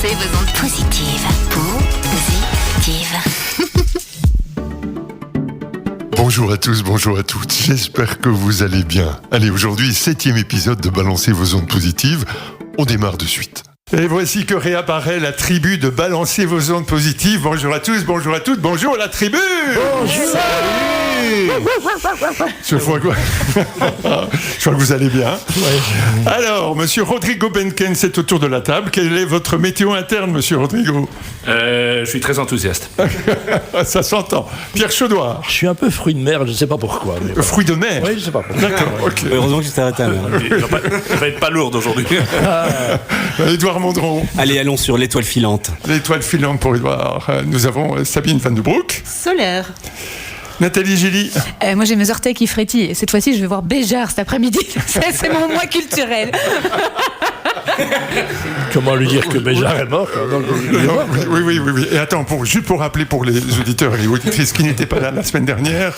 Balancez vos ondes positives. Bonjour à tous, bonjour à toutes, j'espère que vous allez bien. Allez, aujourd'hui, 7e épisode de Balancer vos ondes positives. On démarre de suite. Et voici que réapparaît la tribu de Balancer vos ondes positives. Bonjour à tous, bonjour à toutes, bonjour la tribu. Bonjour. Je crois que vous allez bien. Alors, monsieur Rodrigo Benken, c'est autour de la table. Quelle est votre météo interne, monsieur Rodrigo? Je suis très enthousiaste. Ça s'entend. Pierre Chaudoir. Je suis un peu fruit de mer, je ne sais pas pourquoi. Mais Fruit de mer? Oui, je ne sais pas pourquoi. D'accord, ok. Heureusement que j'étais à la table. Elle va être pas lourde aujourd'hui. Édouard Mondron. Allez, allons sur l'étoile filante. L'étoile filante pour Édouard. Nous avons Sabine Van de Broek. Solaire. Nathalie Gély. Moi j'ai mes orteils qui frétillent. Cette fois-ci je vais voir Béjart cet après-midi. C'est mon mois culturel. Comment lui dire que Béjart est mort Oui. Et attends, juste pour rappeler pour les auditeurs et les auditrices qui n'étaient pas là la semaine dernière.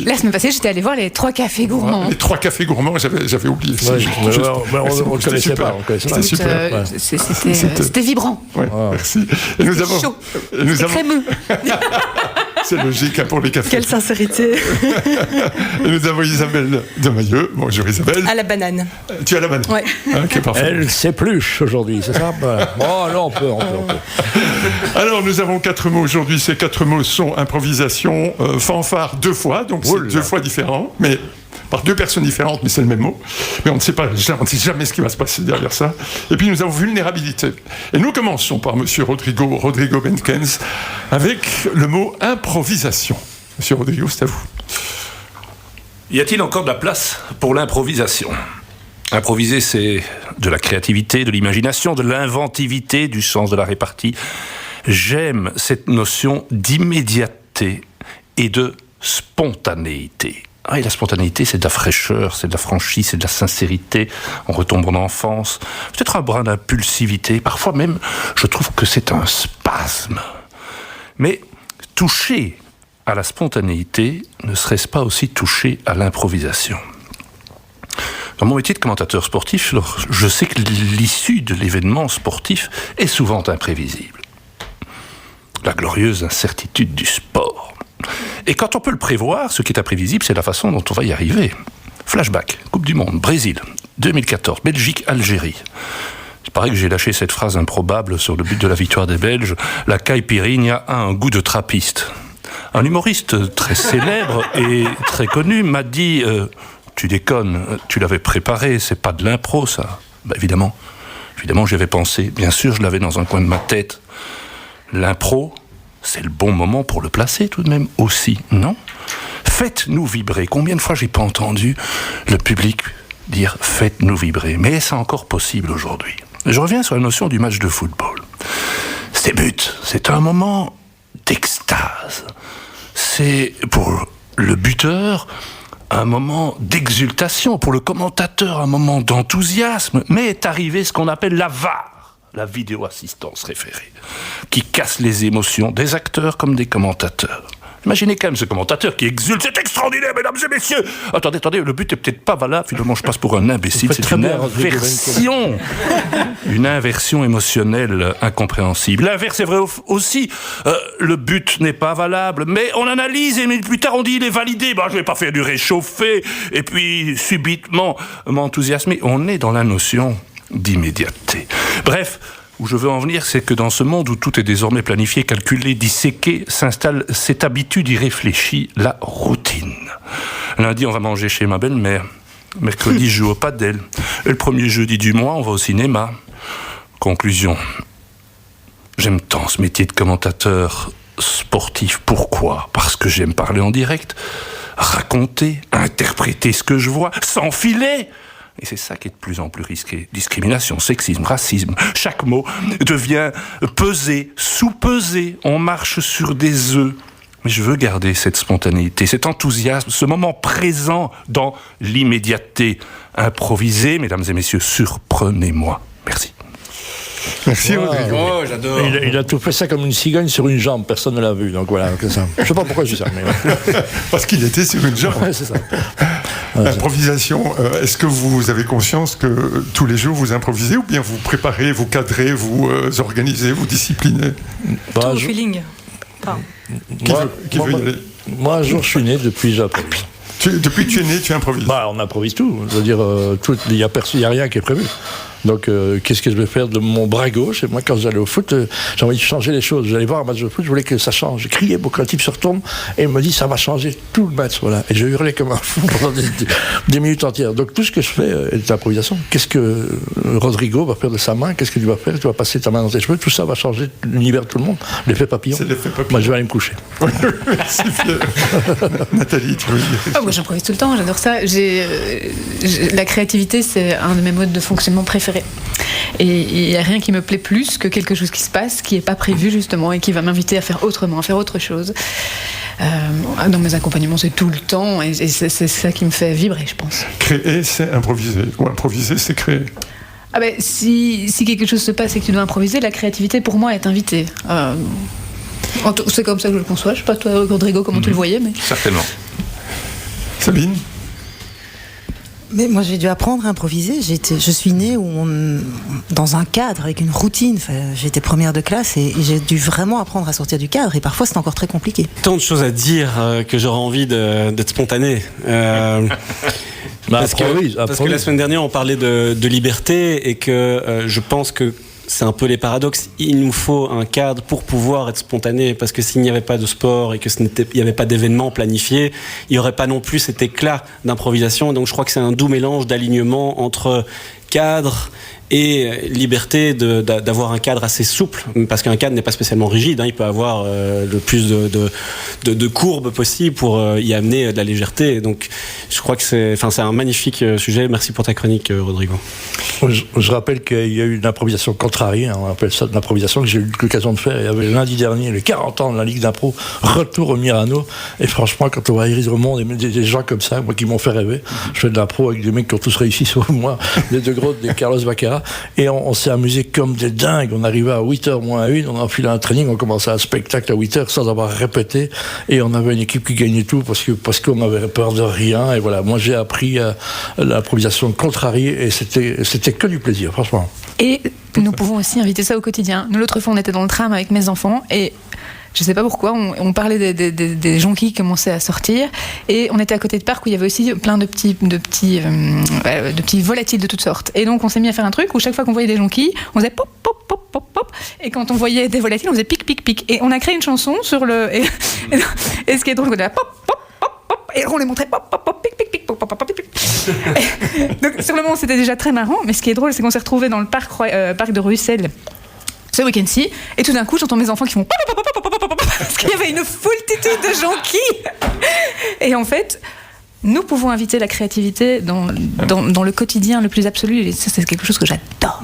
La semaine passée j'étais allée voir les 3 cafés gourmands. Les 3 cafés gourmands, j'avais oublié. On ne connaissait pas. C'était super. C'était vibrant. Ouais, merci. Et nous avons, chaud. C'est crémeux. C'est logique hein, pour les cafés. Quelle sincérité. Et nous avons Isabelle Demailleux. Bonjour Isabelle. À la banane. Tu as la banane. Ouais. Ok, parfait. Elle s'épluche aujourd'hui, c'est ça? Oh non, on peut. Alors nous avons 4 mots aujourd'hui. Ces 4 mots sont improvisation, fanfare 2 fois, donc c'est 2 fois différents, mais par 2 personnes différentes, mais c'est le même mot. Mais on ne sait jamais ce qui va se passer derrière ça. Et puis nous avons vulnérabilité. Et nous commençons par monsieur Rodrigo Benkens, avec le mot improvisation. Monsieur Rodrigo, c'est à vous. Y a-t-il encore de la place pour l'improvisation? Improviser, c'est de la créativité, de l'imagination, de l'inventivité, du sens de la répartie. J'aime cette notion d'immédiateté et de spontanéité. Ah, et la spontanéité, c'est de la fraîcheur, c'est de la franchise, c'est de la sincérité. On retombe en enfance. Peut-être un brin d'impulsivité. Parfois même, je trouve que c'est un spasme. Mais toucher à la spontanéité, ne serait-ce pas aussi toucher à l'improvisation? Dans mon métier de commentateur sportif, je sais que l'issue de l'événement sportif est souvent imprévisible. La glorieuse incertitude du sport. Et quand on peut le prévoir, ce qui est imprévisible, c'est la façon dont on va y arriver. Flashback, Coupe du Monde, Brésil, 2014, Belgique, Algérie. Il paraît que j'ai lâché cette phrase improbable sur le but de la victoire des Belges. La caipirinha a un goût de trappiste. Un humoriste très célèbre et très connu m'a dit tu déconnes, tu l'avais préparé, c'est pas de l'impro ça. Ben évidemment, j'y avais pensé. Bien sûr, je l'avais dans un coin de ma tête. L'impro, c'est le bon moment pour le placer tout de même aussi, non? Faites-nous vibrer. Combien de fois j'ai pas entendu le public dire faites-nous vibrer? Mais est-ce encore possible aujourd'hui? Je reviens sur la notion du match de football. Ces buts, c'est un moment d'extase. C'est pour le buteur un moment d'exultation, pour le commentateur un moment d'enthousiasme, mais est arrivé ce qu'on appelle la VAR, la vidéo-assistance référée, qui casse les émotions des acteurs comme des commentateurs. Imaginez quand même ce commentateur qui exulte, c'est extraordinaire, mesdames et messieurs. Attendez, le but est peut-être pas valable, finalement je passe pour un imbécile, c'est une inversion. Une inversion émotionnelle incompréhensible. L'inverse est vrai aussi, le but n'est pas valable, mais on analyse et plus tard on dit il est validé, je vais pas faire du réchauffé, et puis subitement m'enthousiasmer. On est dans la notion d'immédiateté. Bref, où je veux en venir, c'est que dans ce monde où tout est désormais planifié, calculé, disséqué, s'installe cette habitude irréfléchie, la routine. Lundi, on va manger chez ma belle-mère. Mercredi, je joue au padel. Et le premier jeudi du mois, on va au cinéma. Conclusion. J'aime tant ce métier de commentateur sportif. Pourquoi? Parce que j'aime parler en direct, raconter, interpréter ce que je vois, sans filet. Et c'est ça qui est de plus en plus risqué. Discrimination, sexisme, racisme. Chaque mot devient pesé, sous-pesé. On marche sur des œufs. Mais je veux garder cette spontanéité, cet enthousiasme, ce moment présent dans l'immédiateté. Improvisé, mesdames et messieurs, surprenez-moi. Merci. Merci Rodrigo. Oh, j'adore. Il a tout fait ça comme une cigogne sur une jambe, personne ne l'a vu, donc voilà. Ça. Je sais pas pourquoi je dis ça, mais... Parce qu'il était sur une jambe. Ouais, c'est ça. L'improvisation, est-ce que vous avez conscience que tous les jours vous improvisez ou bien vous préparez, vous cadrez, vous organisez, vous disciplinez? Tout au feeling. Enfin, Qui veut y aller? Moi, un jour, je suis né, depuis j'improvise. Depuis que tu es né, tu improvises? On improvise tout. Je veux dire, il n'y a rien qui est prévu. Donc, qu'est-ce que je vais faire de mon bras gauche? Et moi, quand j'allais au foot, j'ai envie de changer les choses. J'allais voir un match de foot, je voulais que ça change. J'ai crié pour qu'un type se retourne et il me dit ça va changer tout le match. Voilà. Et je hurlais comme un fou pendant des minutes entières. Donc, tout ce que je fais est improvisation. Qu'est-ce que Rodrigo va faire de sa main? Qu'est-ce que tu vas faire? Tu vas passer ta main dans tes cheveux. Tout ça va changer l'univers de tout le monde. L'effet papillon. C'est l'effet papillon. Moi, je vais aller me coucher. Merci, Nathalie, tu veux dire? moi, j'improvise tout le temps, j'adore ça. La créativité, c'est un de mes modes de fonctionnement préférés. Et il n'y a rien qui me plaît plus que quelque chose qui se passe, qui n'est pas prévu justement, et qui va m'inviter à faire autrement, à faire autre chose. Dans mes accompagnements, c'est tout le temps, et c'est ça qui me fait vibrer, je pense. Créer, c'est improviser, ou improviser, c'est créer. Si quelque chose se passe et que tu dois improviser, la créativité pour moi est invitée. C'est comme ça que je le conçois. Je ne sais pas toi, Rodrigo, comment tu le voyais, mais... Certainement. Sabine? Mais moi, j'ai dû apprendre à improviser. Je suis née dans un cadre, avec une routine. Enfin, j'étais première de classe et j'ai dû vraiment apprendre à sortir du cadre. Et parfois, c'est encore très compliqué. Tant de choses à dire que j'aurais envie d'être spontané. Parce que la semaine dernière, on parlait de liberté et que je pense que c'est un peu les paradoxes. Il nous faut un cadre pour pouvoir être spontané, parce que s'il n'y avait pas de sport et que il n'y avait pas d'événements planifiés, il n'y aurait pas non plus cet éclat d'improvisation. Donc je crois que c'est un doux mélange d'alignement entre cadre et liberté d'avoir un cadre assez souple, parce qu'un cadre n'est pas spécialement rigide, il peut avoir le plus de courbes possible pour y amener de la légèreté. Donc je crois que c'est un magnifique sujet. Merci pour ta chronique, Rodrigo. Je rappelle qu'il y a eu une improvisation contrariée, on appelle ça de l'improvisation, que j'ai eu l'occasion de faire. Il y avait lundi dernier les 40 ans de la Ligue d'impro, retour au Mirano. Et franchement, quand on voit Iris Remond et des gens comme ça, moi qui m'ont fait rêver, je fais de l'impro avec des mecs qui ont tous réussi sauf moi, les De Groot, des Carlos Baccara. Et on s'est amusé comme des dingues. On arrivait à 8h moins 1, on a enfilé un training, on commençait un spectacle à 8h sans avoir répété. Et on avait une équipe qui gagnait tout parce qu'on avait peur de rien. Et voilà, moi j'ai appris l'improvisation contrariée et c'était que du plaisir, franchement. Et nous pouvons aussi inviter ça au quotidien. Nous, l'autre fois, on était dans le tram avec mes enfants et je ne sais pas pourquoi, on parlait des jonquilles qui commençaient à sortir et on était à côté de parc où il y avait aussi plein de petits volatiles de toutes sortes. Et donc on s'est mis à faire un truc où chaque fois qu'on voyait des jonquilles, on faisait pop, pop, pop, pop, pop. Et quand on voyait des volatiles, on faisait pic, pic, pic. Et on a créé une chanson sur le... Et ce qui est drôle, on était là, pop, pop, pop, pop. Et on les montrait pop, pop, pop, pic, pic, pic, pop, pop, pop, pic, pic. Donc sur le moment, c'était déjà très marrant. Mais ce qui est drôle, c'est qu'on s'est retrouvés dans le parc de Russell ce week-end-ci, et tout d'un coup, j'entends mes enfants qui font parce qu'il y avait une foultitude de jonquilles. Et en fait, nous pouvons inviter la créativité dans le quotidien le plus absolu, et ça, c'est quelque chose que j'adore.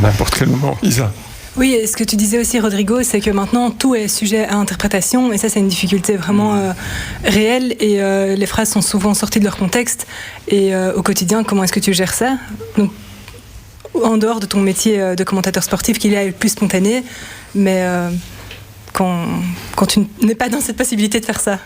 N'importe quel moment, Isa. Oui, et ce que tu disais aussi, Rodrigo, c'est que maintenant, tout est sujet à interprétation, et ça, c'est une difficulté vraiment réelle, et les phrases sont souvent sorties de leur contexte, et au quotidien, comment est-ce que tu gères ça? Donc, en dehors de ton métier de commentateur sportif, qu'il est le plus spontané, mais quand tu n'es pas dans cette possibilité de faire ça.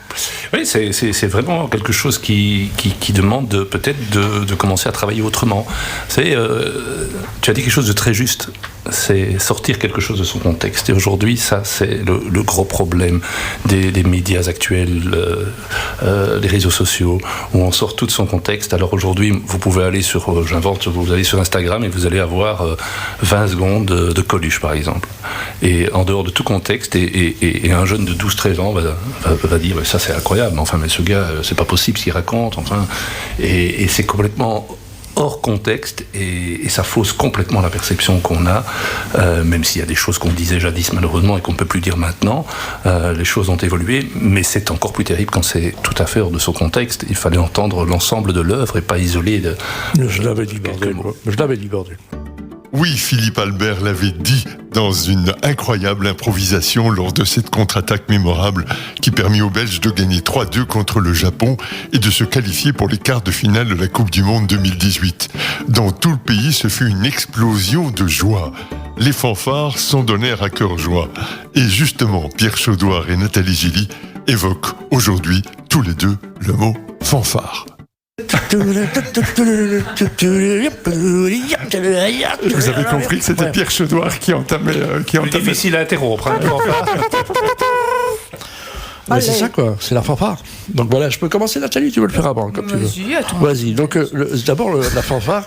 Oui, c'est vraiment quelque chose qui demande peut-être de commencer à travailler autrement. Tu as dit quelque chose de très juste, c'est sortir quelque chose de son contexte. Et aujourd'hui, ça, c'est le gros problème des médias actuels, des réseaux sociaux, où on sort tout de son contexte. Alors aujourd'hui, vous pouvez aller vous allez sur Instagram et vous allez avoir 20 secondes de Coluche, par exemple. Et en dehors de tout contexte, et un jeune de 12-13 ans va dire ça c'est incroyable, enfin mais ce gars c'est pas possible ce qu'il raconte, enfin, et c'est complètement hors contexte et ça fausse complètement la perception qu'on a, même s'il y a des choses qu'on disait jadis malheureusement et qu'on ne peut plus dire maintenant. Les choses ont évolué, mais c'est encore plus terrible quand c'est tout à fait hors de son contexte. Il fallait entendre l'ensemble de l'œuvre et pas isoler de... Je l'avais dit, bordel. Oui, Philippe Albert l'avait dit dans une incroyable improvisation lors de cette contre-attaque mémorable qui permit aux Belges de gagner 3-2 contre le Japon et de se qualifier pour les quarts de finale de la Coupe du Monde 2018. Dans tout le pays, ce fut une explosion de joie. Les fanfares s'en donnèrent à cœur joie. Et justement, Pierre Chaudoir et Nathalie Gilly évoquent aujourd'hui tous les deux le mot fanfare. Vous avez compris que c'était Pierre Chaudoir qui entamait. Difficile à interrompre. Hein, Mais c'est ça, quoi. C'est la fanfare. Donc voilà, je peux commencer, Nathalie, tu veux le faire avant, comme tu veux. Vas-y, attends. Vas-y. Donc, d'abord, la fanfare.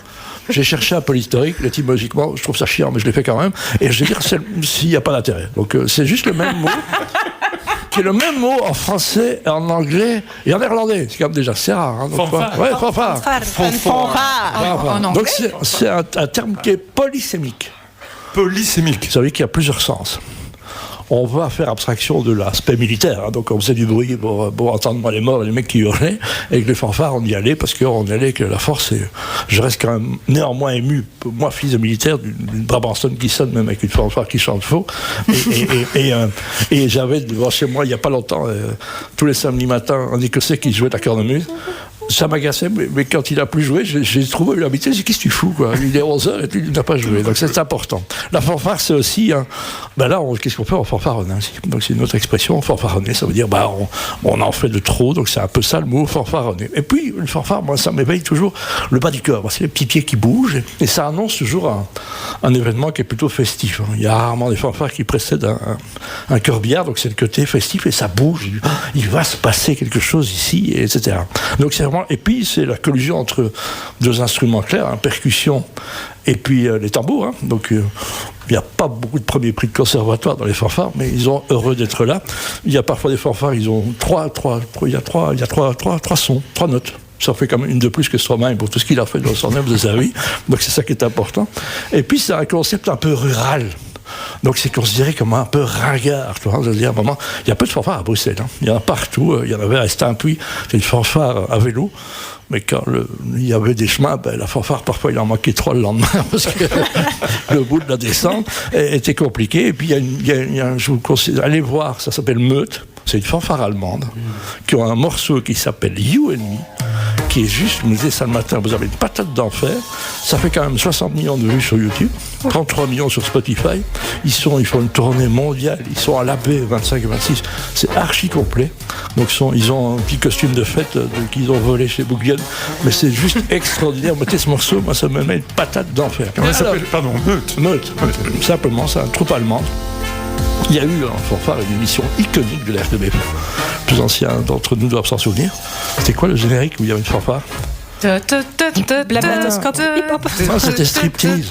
J'ai cherché un peu l'historique, étymologiquement, je trouve ça chiant, mais je l'ai fait quand même. Et je vais dire s'il n'y a pas d'intérêt. Donc, c'est juste le même mot, qui est le même mot en français, en anglais et en néerlandais. C'est quand même déjà assez rare. Hein, donc, fanfare. Ouais, fanfare. En anglais. Donc, c'est un terme qui est polysémique. Polysémique. Vous savez qu'il y a plusieurs sens. On va faire abstraction de l'aspect militaire, hein, donc on faisait du bruit pour entendre les morts et les mecs qui hurlaient, et avec les fanfares on y allait parce qu'on allait avec la force, et je reste quand même néanmoins ému, moi fils de militaire, d'une Brabançonne qui sonne même avec une fanfare qui chante faux, et j'avais devant chez moi il n'y a pas longtemps, tous les samedis matins, un Écossais qui jouait de la cornemuse. Ça m'agaçait, mais quand il a plus joué, j'ai trouvé l'habitude. J'ai dit, qu'est-ce que tu fous, quoi? Il est 11h et il n'a pas joué. Donc c'est important. La fanfare, c'est aussi, là, qu'est-ce qu'on fait? On fanfaronne, hein, donc c'est une autre expression, fanfaronner, ça veut dire, on en fait de trop, donc c'est un peu ça le mot fanfaronner. Et puis, le fanfare, moi, ça m'éveille toujours le bas du corps. C'est les petits pieds qui bougent, et ça annonce toujours un événement qui est plutôt festif. Il y a rarement des fanfares qui précèdent un corbillard, donc c'est le côté festif, et ça bouge. Il va se passer quelque chose ici, etc. Donc c'est et puis c'est la collusion entre deux instruments clairs, percussion et puis les tambours. Hein. Donc il n'y a pas beaucoup de premiers prix de conservatoire dans les fanfares, mais ils sont heureux d'être là. Il y a parfois des fanfares, ils ont trois sons, 3 notes. Ça fait quand même une de plus que Stromae pour tout ce qu'il a fait dans son œuvre de sa vie. Donc c'est ça qui est important. Et puis c'est un concept un peu rural. Donc c'est considéré comme un peu ringard. Tu vois, je veux dire, à un moment, il y a peu de fanfares à Bruxelles. Hein. Il y en a partout. Il y en avait à Estaing-Puy, c'est une fanfare à vélo. Mais quand il y avait des chemins, la fanfare, parfois, il en manquait 3 le lendemain, parce que le bout de la descente était compliqué. Et puis, je vous conseille d'aller voir, ça s'appelle Meute. C'est une fanfare allemande, qui ont un morceau qui s'appelle You and Me, qui est juste, je me disais ça le matin, vous avez une patate d'enfer, ça fait quand même 60 millions de vues sur YouTube, 33 millions sur Spotify, ils font une tournée mondiale, ils sont à l'AB 25 et 26, c'est archi complet, donc ils ont un petit costume de fête qu'ils ont volé chez Bouglione, mais c'est juste extraordinaire, mettez ce morceau, moi ça me met une patate d'enfer. Comment ça s'appelle? Pardon, Meute. Meute, simplement, c'est un troupe allemande. Il y a eu en fanfare une émission iconique de la RTBF. Le plus ancien d'entre nous doivent s'en souvenir. C'était quoi le générique où il y avait une fanfare? Blablablascope hip-hop. Non, c'était striptease.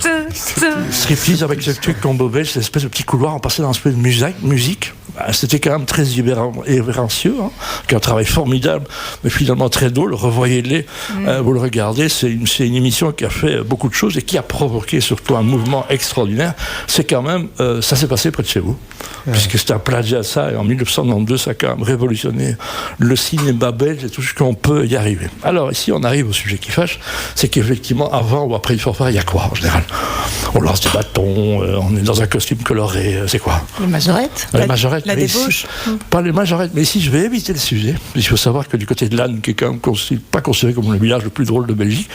Striptease avec ce truc qu'on bobait, cette espèce de petit couloir, on passait dans une espèce de musique. C'était quand même très irrévérencieux, hein, qui est un travail formidable, mais finalement très drôle. Revoyez-les, vous le regardez, c'est une émission qui a fait beaucoup de choses et qui a provoqué surtout un mouvement extraordinaire. C'est quand même, ça s'est passé près de chez vous, puisque c'était un plagiat à ça, et en 1992, ça a quand même révolutionné le cinéma belge et tout ce qu'on peut y arriver. Alors ici, on arrive au sujet qui fâche, c'est qu'effectivement, avant ou après une fanfare, il y a quoi en général? On lance des bâtons, on est dans un costume coloré, c'est quoi? Les majorettes. Les majorettes. La débauche. Pas les majorettes, mais ici je vais éviter le sujet. Il faut savoir que du côté de Lannes, qui est quand même pas considéré comme le village le plus drôle de Belgique,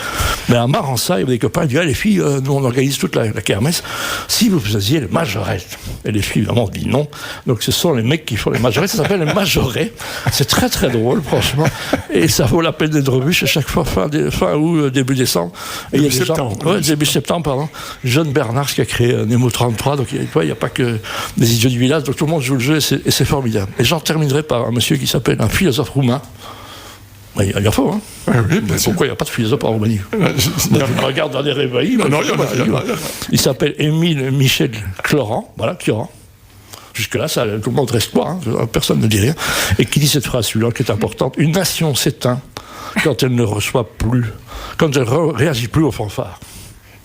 mais à Marançay, il y avait des copains qui disaient, les filles, nous on organise toute la kermesse, si vous faisiez les majorettes. Et les filles, évidemment, disent non. Donc ce sont les mecs qui font les majorettes, ça s'appelle les majorets. C'est très très drôle, franchement. Et ça vaut la peine d'être revu à chaque fois, fin août, début décembre. Et début septembre. Début septembre, pardon. John Bernard qui a créé Nemo 33, donc il n'y a pas que des idiots du village, donc tout le monde joue le jeu et c'est formidable. Et j'en terminerai par un monsieur qui s'appelle un philosophe roumain. Il y a faux, hein? Oui, pourquoi il n'y a pas de philosophe en Roumanie? Je regarde dans les réveils. Il s'appelle Émile Michel Clorant, voilà, Clorant. Jusque-là, tout le monde reste quoi, hein, personne ne dit rien. Et qui dit cette phrase suivante qui est importante: une nation s'éteint quand elle ne reçoit plus, quand elle ne réagit plus aux fanfares.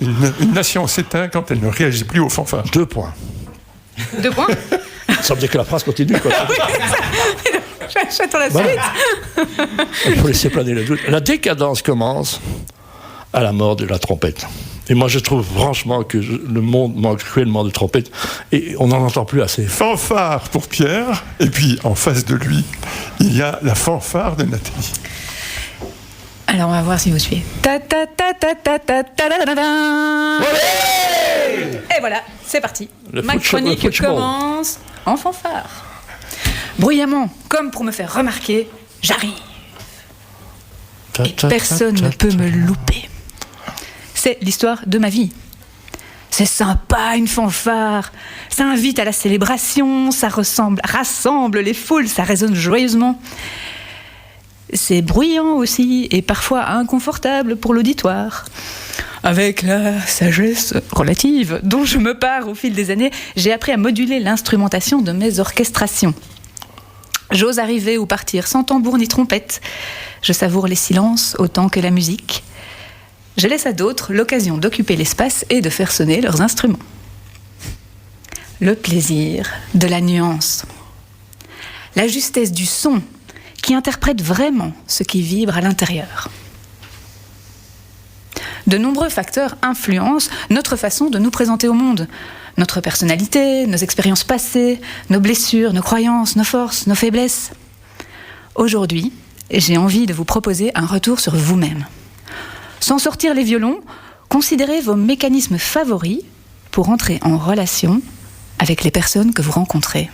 Une nation s'éteint quand elle ne réagit plus aux fanfares. 2 points. 2 points? Ça veut dire que la phrase continue, quoi. J'attends la suite. Il faut laisser planer le doute. La décadence commence à la mort de la trompette. Et moi, je trouve franchement que le monde manque cruellement de trompettes et on n'en entend plus assez. Fanfare pour Pierre, et puis en face de lui, il y a la fanfare de Nathalie. Alors, on va voir si vous suivez. Et voilà, c'est parti. Ma chronique commence en fanfare. Bruyamment, comme pour me faire remarquer, j'arrive. Et personne ne peut me louper. C'est l'histoire de ma vie. C'est sympa, une fanfare. Ça invite à la célébration, ça rassemble les foules, ça résonne joyeusement. C'est bruyant aussi et parfois inconfortable pour l'auditoire. Avec la sagesse relative dont je me pars au fil des années, j'ai appris à moduler l'instrumentation de mes orchestrations. J'ose arriver ou partir sans tambour ni trompette. Je savoure les silences autant que la musique. Je laisse à d'autres l'occasion d'occuper l'espace et de faire sonner leurs instruments. Le plaisir de la nuance. La justesse du son qui interprète vraiment ce qui vibre à l'intérieur. De nombreux facteurs influencent notre façon de nous présenter au monde. Notre personnalité, nos expériences passées, nos blessures, nos croyances, nos forces, nos faiblesses. Aujourd'hui, j'ai envie de vous proposer un retour sur vous-même. Sans sortir les violons, considérez vos mécanismes favoris pour entrer en relation avec les personnes que vous rencontrez.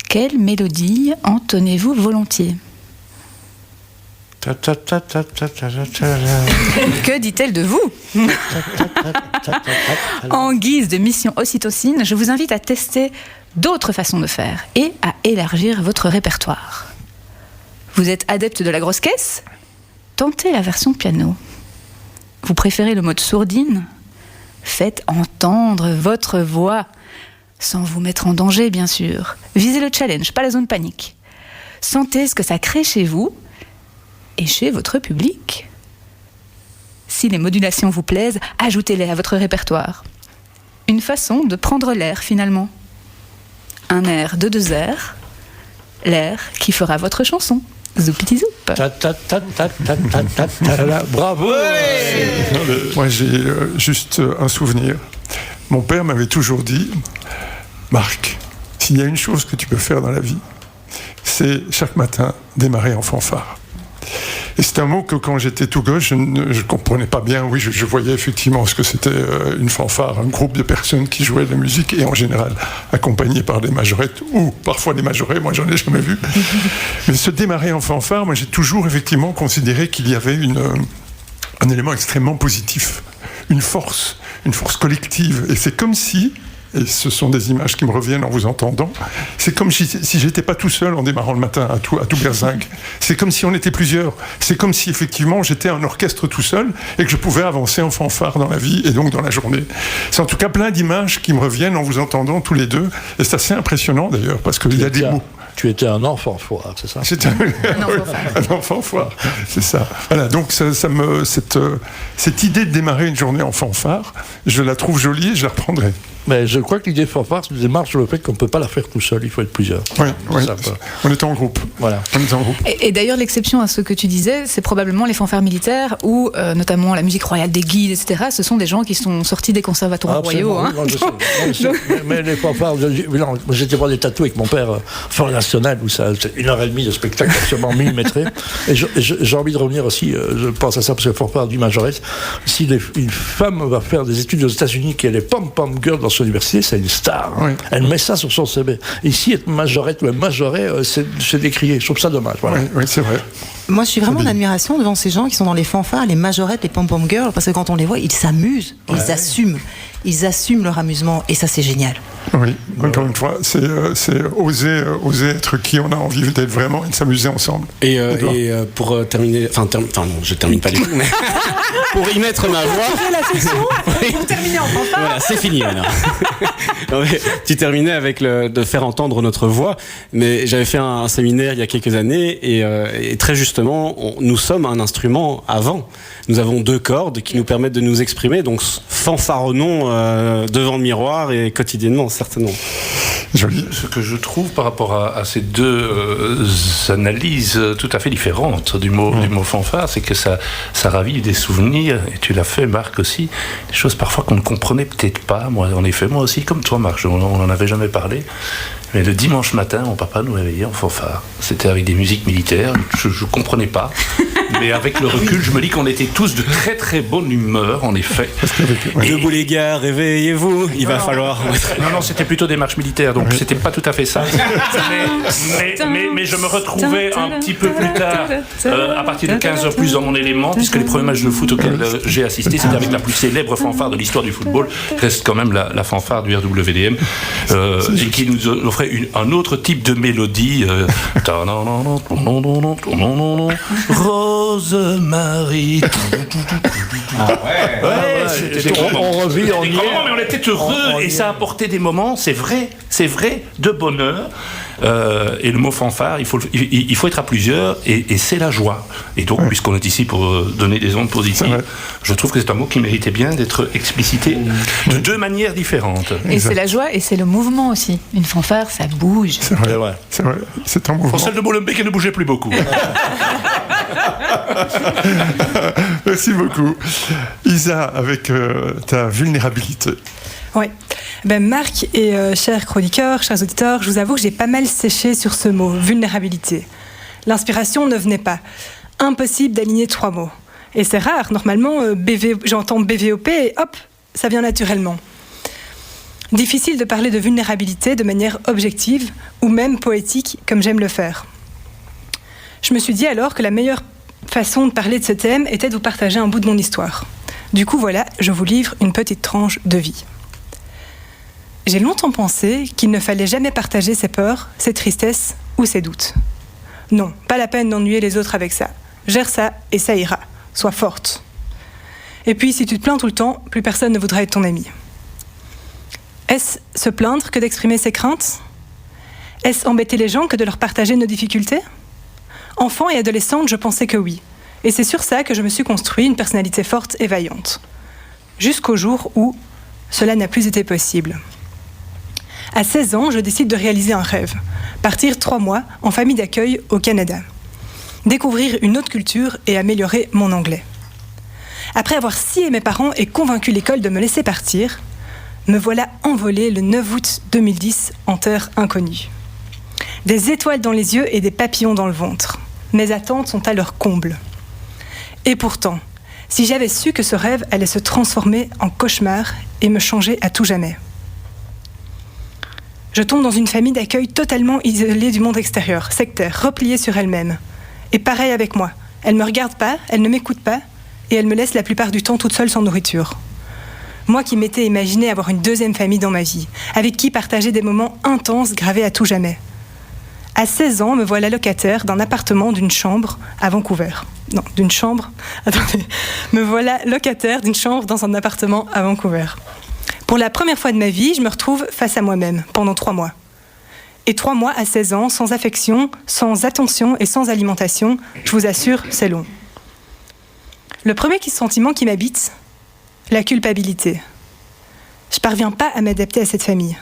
Quelle mélodie entonnez-vous volontiers ? Que dit-elle de vous ? En guise de mission ocytocine, je vous invite à tester d'autres façons de faire et à élargir votre répertoire. Vous êtes adepte de la grosse caisse ? Tentez la version piano. Vous préférez le mode sourdine ? Faites entendre votre voix, sans vous mettre en danger, bien sûr. Visez le challenge, pas la zone panique. Sentez ce que ça crée chez vous et chez votre public. Si les modulations vous plaisent, ajoutez-les à votre répertoire. Une façon de prendre l'air, finalement. Un air de 2 airs, l'air qui fera votre chanson. Zoupiti zoup. Bravo. Moi, j'ai juste un souvenir. Mon père m'avait toujours dit, Marc, s'il y a une chose que tu peux faire dans la vie, c'est chaque matin démarrer en fanfare. Et c'est un mot que quand j'étais tout gosse, je ne comprenais pas bien. Oui, je voyais effectivement ce que c'était une fanfare, un groupe de personnes qui jouaient de la musique et en général accompagnées par des majorettes ou parfois des majorets, moi j'en ai jamais vu. Mais se démarrer en fanfare, moi j'ai toujours effectivement considéré qu'il y avait un élément extrêmement positif, une force collective. Et c'est comme si, et ce sont des images qui me reviennent en vous entendant, c'est comme si j'étais pas tout seul en démarrant le matin à tout berzingue. C'est comme si on était plusieurs. C'est comme si effectivement j'étais un orchestre tout seul et que je pouvais avancer en fanfare dans la vie et donc dans la journée. C'est en tout cas plein d'images qui me reviennent en vous entendant tous les deux. Et c'est assez impressionnant d'ailleurs parce qu'il y a des mots. Tu étais un enfant foire, c'est ça ? J'étais un enfant foire, c'est ça. Voilà, donc cette idée de démarrer une journée en fanfare, je la trouve jolie et je la reprendrai. Mais je crois que l'idée de fanfare se démarre sur le fait qu'on ne peut pas la faire tout seul, il faut être plusieurs. Oui, on est en groupe. Voilà. On est en groupe. Et d'ailleurs, l'exception à ce que tu disais, c'est probablement les fanfares militaires où, notamment la musique royale des guides, etc., ce sont des gens qui sont sortis des conservatoires royaux. Hein. Mais les fanfares, j'étais voir des tatous avec mon père, Fort National, où ça, c'est 1h30 de spectacle absolument millimétré. Et j'ai envie de revenir aussi, je pense à ça parce que fanfare du majorette, si une femme va faire des études aux États-Unis, qu'elle est pom-pom girl dans son université, c'est une star. Hein. Oui. Elle met ça sur son CV. Ici, être majorette ou un majoret, c'est décrié. Je trouve ça dommage. Voilà. Oui, c'est vrai. Moi, je suis vraiment en admiration devant ces gens qui sont dans les fanfares, les majorettes, les pom-pom girls, parce que quand on les voit, ils s'amusent, ils assument. Ils assument leur amusement, et ça, c'est génial. Oui, encore une fois, c'est oser être qui on a envie d'être vraiment et de s'amuser ensemble. Et pour terminer, non, je termine pas du tout, mais pour y mettre ma voix. Pour terminer en fanfare. Voilà, c'est fini alors. Tu terminais avec de faire entendre notre voix, mais j'avais fait un séminaire il y a quelques années et très justement, nous sommes un instrument à vent. Nous avons 2 cordes qui nous permettent de nous exprimer, donc fanfaronnons devant le miroir et quotidiennement, certainement. Joli. Ce que je trouve par rapport à ces 2 analyses tout à fait différentes du mot fanfare, c'est que ça ravive des souvenirs, et tu l'as fait, Marc, aussi, des choses parfois qu'on ne comprenait peut-être pas. Moi, en effet, moi aussi, comme toi, Marc, on n'en avait jamais parlé. Mais le dimanche matin, mon papa nous réveillait en fanfare. C'était avec des musiques militaires. Je ne comprenais pas. Mais avec le recul, je me dis qu'on était tous de très très bonne humeur, en effet. Debout les gars, réveillez-vous, il va falloir... Non, c'était plutôt des marches militaires, donc c'était pas tout à fait ça. Mais je me retrouvais un petit peu plus tard, à partir de 15h plus dans mon élément, puisque les premiers matchs de foot auxquels j'ai assisté, c'était avec la plus célèbre fanfare de l'histoire du football, reste quand même la fanfare du RWDM, et qui nous offrait un autre type de mélodie. Rose-Marie. On revit, mais on était heureux et ça apportait des moments, c'est vrai, de bonheur. Et le mot fanfare, il faut être à plusieurs et c'est la joie. Et donc, puisqu'on est ici pour donner des ondes positives, je trouve que c'est un mot qui méritait bien d'être explicité de deux manières différentes. Et c'est la joie et c'est le mouvement aussi. Une fanfare, ça bouge. C'est vrai. C'est un mouvement. Pour celle de Molenbeek, elle ne bougeait plus beaucoup. Merci beaucoup. Isa, avec ta vulnérabilité. Oui. Marc et chers chroniqueurs, chers auditeurs, je vous avoue que j'ai pas mal séché sur ce mot, vulnérabilité. L'inspiration ne venait pas. Impossible d'aligner 3 mots. Et c'est rare, normalement, j'entends BVOP et hop, ça vient naturellement. Difficile de parler de vulnérabilité de manière objective ou même poétique, comme j'aime le faire. Je me suis dit alors que la meilleure façon de parler de ce thème était de vous partager un bout de mon histoire. Du coup, voilà, je vous livre une petite tranche de vie. J'ai longtemps pensé qu'il ne fallait jamais partager ses peurs, ses tristesses ou ses doutes. Non, pas la peine d'ennuyer les autres avec ça. Gère ça et ça ira. Sois forte. Et puis, si tu te plains tout le temps, plus personne ne voudra être ton ami. Est-ce se plaindre que d'exprimer ses craintes ? Est-ce embêter les gens que de leur partager nos difficultés ? Enfant et adolescente, je pensais que oui. Et c'est sur ça que je me suis construit une personnalité forte et vaillante. Jusqu'au jour où cela n'a plus été possible. À 16 ans, je décide de réaliser un rêve. Partir 3 mois en famille d'accueil au Canada. Découvrir une autre culture et améliorer mon anglais. Après avoir scié mes parents et convaincu l'école de me laisser partir, me voilà envolée le 9 août 2010 en terre inconnue. Des étoiles dans les yeux et des papillons dans le ventre. Mes attentes sont à leur comble. Et pourtant, si j'avais su que ce rêve allait se transformer en cauchemar et me changer à tout jamais. Je tombe dans une famille d'accueil totalement isolée du monde extérieur, sectaire, repliée sur elle-même. Et pareil avec moi. Elle ne me regarde pas, elle ne m'écoute pas, et elle me laisse la plupart du temps toute seule sans nourriture. Moi qui m'étais imaginé avoir une deuxième famille dans ma vie, avec qui partager des moments intenses gravés à tout jamais. À 16 ans, me voilà locataire d'un appartement d'une chambre à Vancouver. Non, d'une chambre... Attendez. Me voilà locataire d'une chambre dans un appartement à Vancouver. Pour la première fois de ma vie, je me retrouve face à moi-même pendant 3 mois. Et 3 mois à 16 ans, sans affection, sans attention et sans alimentation, je vous assure, c'est long. Le premier sentiment qui m'habite, la culpabilité. Je parviens pas à m'adapter à cette famille.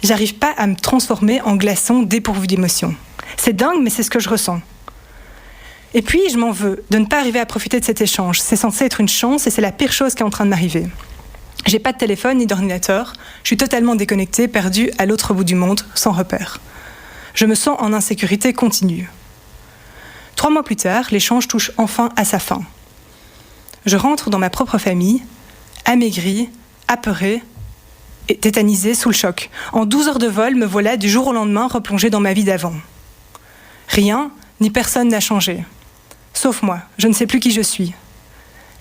J'arrive pas à me transformer en glaçon dépourvu d'émotions. C'est dingue, mais c'est ce que je ressens. Et puis, je m'en veux de ne pas arriver à profiter de cet échange. C'est censé être une chance et c'est la pire chose qui est en train de m'arriver. J'ai pas de téléphone ni d'ordinateur. Je suis totalement déconnectée, perdue à l'autre bout du monde, sans repère. Je me sens en insécurité continue. 3 mois plus tard, l'échange touche enfin à sa fin. Je rentre dans ma propre famille, amaigrie, apeurée, et tétanisée sous le choc. En 12 heures de vol, me voilà du jour au lendemain replongée dans ma vie d'avant. Rien, ni personne n'a changé. Sauf moi, je ne sais plus qui je suis.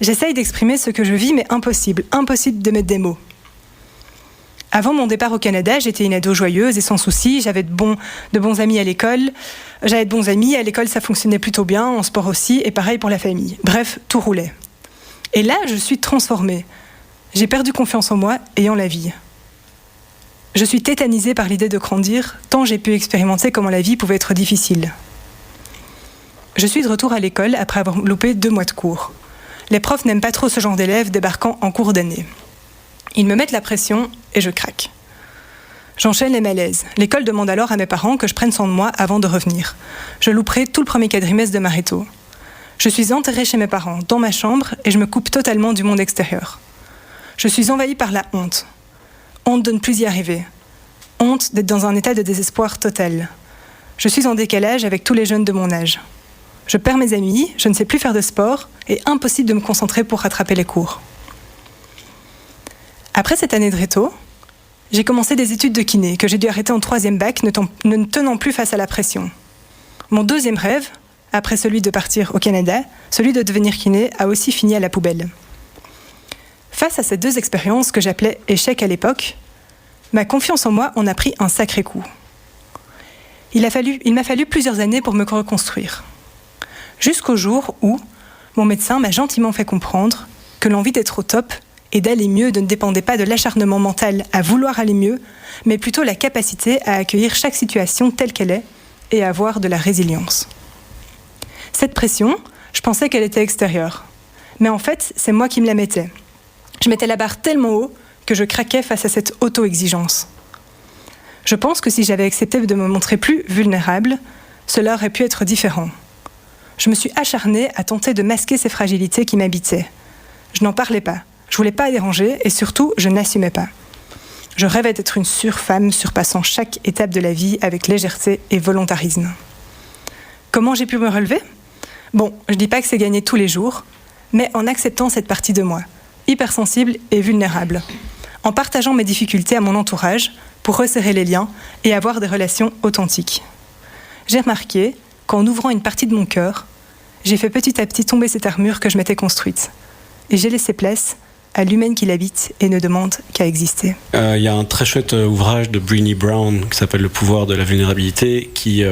J'essaye d'exprimer ce que je vis, mais impossible de mettre des mots. Avant mon départ au Canada, j'étais une ado joyeuse et sans soucis, j'avais de bons amis à l'école. J'avais de bons amis, à l'école ça fonctionnait plutôt bien, en sport aussi, et pareil pour la famille. Bref, tout roulait. Et là, je suis transformée. J'ai perdu confiance en moi et en la vie. Je suis tétanisée par l'idée de grandir, tant j'ai pu expérimenter comment la vie pouvait être difficile. Je suis de retour à l'école après avoir loupé 2 mois de cours. Les profs n'aiment pas trop ce genre d'élèves débarquant en cours d'année. Ils me mettent la pression et je craque. J'enchaîne les malaises. L'école demande alors à mes parents que je prenne soin de moi avant de revenir. Je louperai tout le premier quadrimestre de ma réto. Je suis enterrée chez mes parents, dans ma chambre, et je me coupe totalement du monde extérieur. Je suis envahie par la honte. Honte de ne plus y arriver. Honte d'être dans un état de désespoir total. Je suis en décalage avec tous les jeunes de mon âge. Je perds mes amis, je ne sais plus faire de sport et impossible de me concentrer pour rattraper les cours. Après cette année de réto, j'ai commencé des études de kiné que j'ai dû arrêter en 3e bac, ne tenant plus face à la pression. Mon deuxième rêve, après celui de partir au Canada, celui de devenir kiné, a aussi fini à la poubelle. Face à ces 2 expériences que j'appelais échecs à l'époque, ma confiance en moi en a pris un sacré coup. Il m'a fallu plusieurs années pour me reconstruire. Jusqu'au jour où mon médecin m'a gentiment fait comprendre que l'envie d'être au top et d'aller mieux ne dépendait pas de l'acharnement mental à vouloir aller mieux, mais plutôt la capacité à accueillir chaque situation telle qu'elle est et à avoir de la résilience. Cette pression, je pensais qu'elle était extérieure. Mais en fait, c'est moi qui me la mettais. Je mettais la barre tellement haut que je craquais face à cette auto-exigence. Je pense que si j'avais accepté de me montrer plus vulnérable, cela aurait pu être différent. Je me suis acharnée à tenter de masquer ces fragilités qui m'habitaient. Je n'en parlais pas. Je voulais pas déranger et surtout, je n'assumais pas. Je rêvais d'être une surfemme surpassant chaque étape de la vie avec légèreté et volontarisme. Comment j'ai pu me relever ? Bon, je dis pas que c'est gagné tous les jours, mais en acceptant cette partie de moi, hypersensible et vulnérable, en partageant mes difficultés à mon entourage pour resserrer les liens et avoir des relations authentiques. J'ai remarqué qu'en ouvrant une partie de mon cœur, j'ai fait petit à petit tomber cette armure que je m'étais construite. Et j'ai laissé place à l'humaine qui l'habite et ne demande qu'à exister. Il y a un très chouette ouvrage de Brené Brown qui s'appelle Le pouvoir de la vulnérabilité qui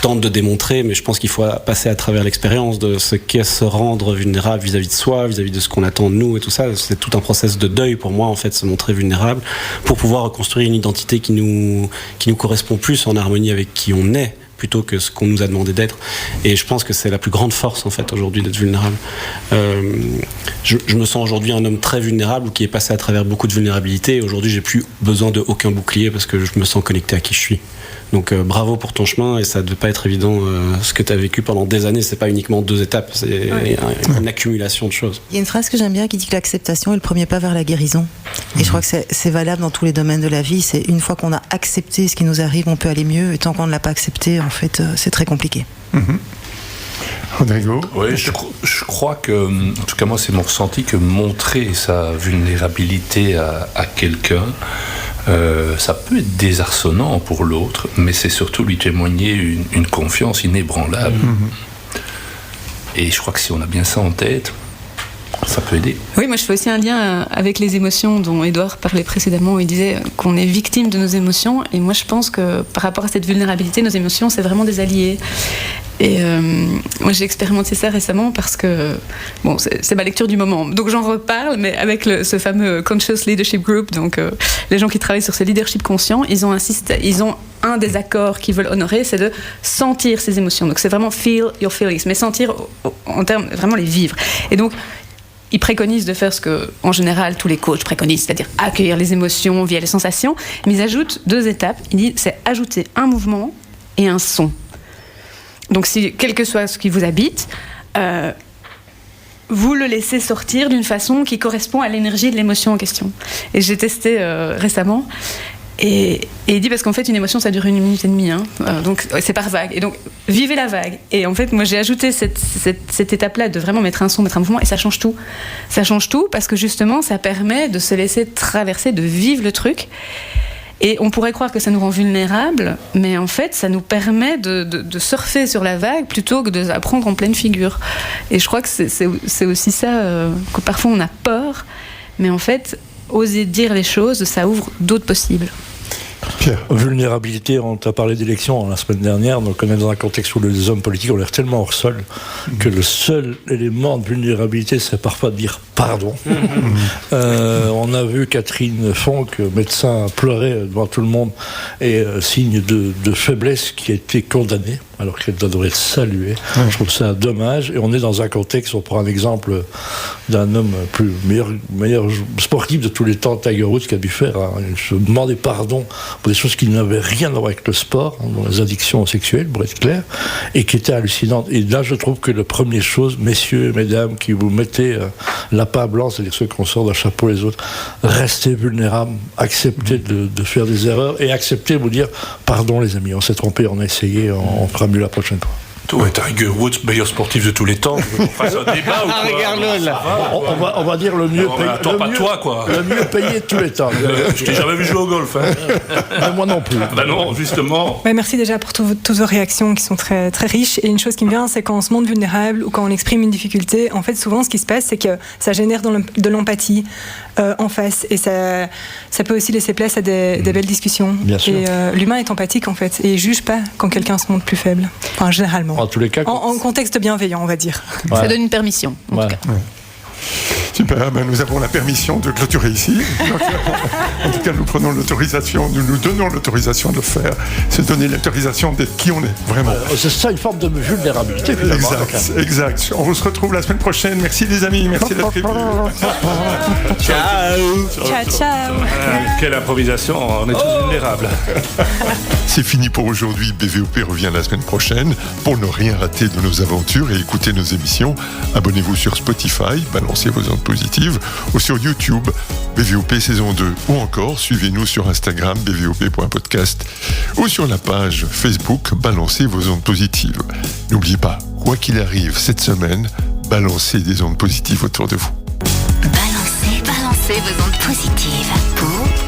tente de démontrer, mais je pense qu'il faut passer à travers l'expérience de ce qu'est se rendre vulnérable vis-à-vis de soi, vis-à-vis de ce qu'on attend de nous et tout ça. C'est tout un process de deuil pour moi en fait, se montrer vulnérable pour pouvoir reconstruire une identité qui nous correspond plus en harmonie avec qui on est, plutôt que ce qu'on nous a demandé d'être. Et je pense que c'est la plus grande force en fait aujourd'hui d'être vulnérable. Je me sens aujourd'hui un homme très vulnérable qui est passé à travers beaucoup de vulnérabilité. Aujourd'hui, j'ai plus besoin de aucun bouclier parce que je me sens connecté à qui je suis. Donc bravo pour ton chemin et ça ne devait pas être évident. Ce que tu as vécu pendant des années, c'est pas uniquement 2 étapes, c'est une accumulation de choses. Il y a une phrase que j'aime bien qui dit que l'acceptation est le premier pas vers la guérison. Et je crois que c'est valable dans tous les domaines de la vie. C'est une fois qu'on a accepté ce qui nous arrive, on peut aller mieux. Et tant qu'on ne l'a pas accepté, en fait, c'est très compliqué. Rodrigo ? Oui, je crois que, en tout cas moi c'est mon ressenti, que montrer sa vulnérabilité à quelqu'un, ça peut être désarçonnant pour l'autre, mais c'est surtout lui témoigner une confiance inébranlable. Et je crois que si on a bien ça en tête, ça peut aider. Oui, moi je fais aussi un lien avec les émotions dont Édouard parlait précédemment, où il disait qu'on est victime de nos émotions. Et moi je pense que par rapport à cette vulnérabilité, nos émotions, c'est vraiment des alliés. Et moi j'ai expérimenté ça récemment parce que, bon, c'est ma lecture du moment, donc j'en reparle, mais avec ce fameux Conscious Leadership Group, donc les gens qui travaillent sur ce leadership conscient, ils ont un des accords qu'ils veulent honorer, c'est de sentir ses émotions. Donc c'est vraiment feel your feelings, mais sentir en termes, vraiment les vivre. Et donc ils préconisent de faire ce que, en général, tous les coachs préconisent, c'est-à-dire accueillir les émotions via les sensations, mais ils ajoutent 2 étapes. Ils disent, c'est ajouter un mouvement et un son. Donc, quel que soit ce qui vous habite, vous le laissez sortir d'une façon qui correspond à l'énergie de l'émotion en question. Et j'ai testé récemment. Et il dit, parce qu'en fait, une émotion, ça dure 1 minute et demie. Donc, c'est par vague. Et donc, vivez la vague. Et en fait, moi, j'ai ajouté cette étape-là de vraiment mettre un son, mettre un mouvement, et ça change tout. Ça change tout parce que, justement, ça permet de se laisser traverser, de vivre le truc. Et on pourrait croire que ça nous rend vulnérables, mais en fait, ça nous permet de surfer sur la vague plutôt que de la prendre en pleine figure. Et je crois que c'est aussi ça, que parfois on a peur, mais en fait, oser dire les choses, ça ouvre d'autres possibles. Pierre. Vulnérabilité, on t'a parlé d'élections la semaine dernière, donc on est dans un contexte où les hommes politiques ont l'air tellement hors sol que le seul élément de vulnérabilité, c'est parfois de dire pardon. On a vu Catherine Fonck, médecin, pleurer devant tout le monde, et signe de faiblesse, qui a été condamnée. alors qu'elle devrait être saluée. Je trouve ça dommage. Et on est dans un contexte, on prend un exemple d'un homme meilleur sportif de tous les temps, Tiger Woods, qui a dû faire, il se demandait pardon pour des choses qui n'avaient rien à voir avec le sport, dans les addictions sexuelles, pour être clair, et qui étaient hallucinantes. Et là, je trouve que la première chose, messieurs, mesdames, qui vous mettez la pain blanc, c'est-à-dire ceux qu'on sort d'un chapeau les autres, restez vulnérables, acceptez de faire des erreurs et acceptez de vous dire pardon les amis, on s'est trompé, on a essayé, on fera mieux la prochaine fois. Ouais, Tiger Woods, meilleur sportif de tous les temps. On fasse un débat ou quoi? Regarde-le là. On va dire le mieux payé. Attends, pas toi, quoi. Le mieux payé de tous les temps. Je t'ai jamais vu jouer au golf. Hein. Mais moi non plus. Ben non, justement. Ouais, merci déjà pour toutes vos réactions qui sont très, très riches. Et une chose qui me vient, c'est quand on se montre vulnérable ou quand on exprime une difficulté, en fait, souvent, ce qui se passe, c'est que ça génère de l'empathie en face. Et ça peut aussi laisser place à des belles discussions. Bien sûr. Et l'humain est empathique, en fait. Et il juge pas quand quelqu'un se montre plus faible. Enfin, généralement. En tous les cas. En contexte bienveillant, on va dire. Ouais. Ça donne une permission, en tout cas. Ouais. Super, nous avons la permission de clôturer ici. Donc, en tout cas, nous donnons l'autorisation de le faire. C'est donner l'autorisation d'être qui on est, vraiment. C'est ça, une forme de vulnérabilité, finalement. Exact. On se retrouve la semaine prochaine. Merci les amis, merci d'être venus. Ciao. Quelle improvisation, on est tous vulnérables. C'est fini pour aujourd'hui. BVOP revient la semaine prochaine. Pour ne rien rater de nos aventures et écouter nos émissions, abonnez-vous sur Spotify, balancez vos ondes positives, ou sur YouTube, BVOP saison 2, ou encore suivez-nous sur Instagram, bvop.podcast, ou sur la page Facebook, balancez vos ondes positives. N'oubliez pas, quoi qu'il arrive cette semaine, balancez des ondes positives autour de vous. Balancez vos ondes positives pour